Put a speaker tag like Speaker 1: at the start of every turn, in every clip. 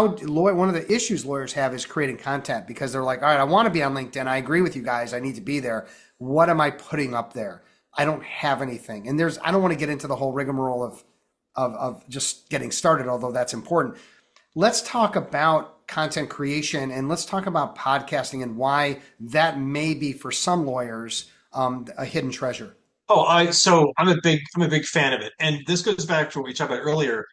Speaker 1: one of the issues lawyers have is creating content because they're like, all right, I want to be on LinkedIn. I agree with you guys. I need to be there. What am I putting up there? I don't have anything. And I don't want to get into the whole rigmarole of just getting started, although that's important. Let's talk about content creation and let's talk about podcasting and why that may be for some lawyers a hidden treasure.
Speaker 2: So I'm a big fan of it. And this goes back to what we talked about earlier.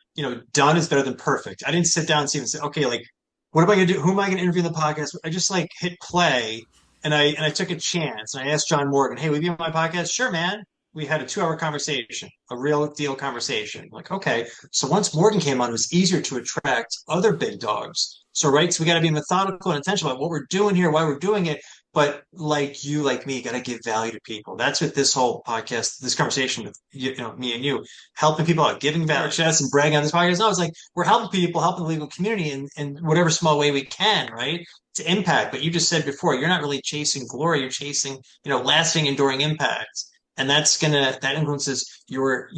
Speaker 2: Done is better than perfect. I didn't sit down and see and say, okay, like, what am I gonna do? Who am I gonna interview in the podcast? I just like hit play and I took a chance and I asked John Morgan, hey, will you be on my podcast? Sure, man. We had a 2 hour conversation, a real deal conversation. Like, okay. So once Morgan came on, it was easier to attract other big dogs. So, right. So we got to be methodical and intentional about what we're doing here, why we're doing it. But like you, like me, got to give value to people. That's what this whole podcast, this conversation with me and you, helping people out, giving value. Should and bragging on this podcast? No, it's like we're helping people, helping the legal community in whatever small way we can, right? To impact. But you just said before, you're not really chasing glory. You're chasing, lasting, enduring impact. And that influences your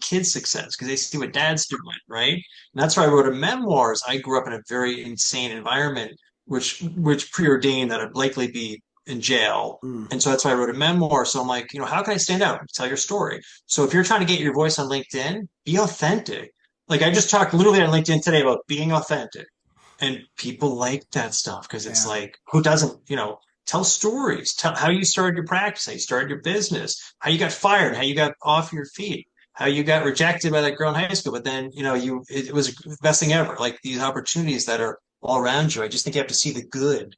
Speaker 2: kids' success because they see what dad's doing, right? And that's why I wrote a memoirs. I grew up in a very insane environment which preordained that I'd likely be in jail.
Speaker 1: Mm.
Speaker 2: And so that's why I wrote a memoir. So I'm like, how can I stand out? Tell your story. So if you're trying to get your voice on LinkedIn, be authentic. Like I just talked literally on LinkedIn today about being authentic. And people like that stuff because it's
Speaker 1: Yeah.
Speaker 2: like, who doesn't, tell stories, tell how you started your practice, how you started your business, how you got fired, how you got off your feet, how you got rejected by that girl in high school, but then it was the best thing ever. Like these opportunities that are all around you. I just think you have to see the good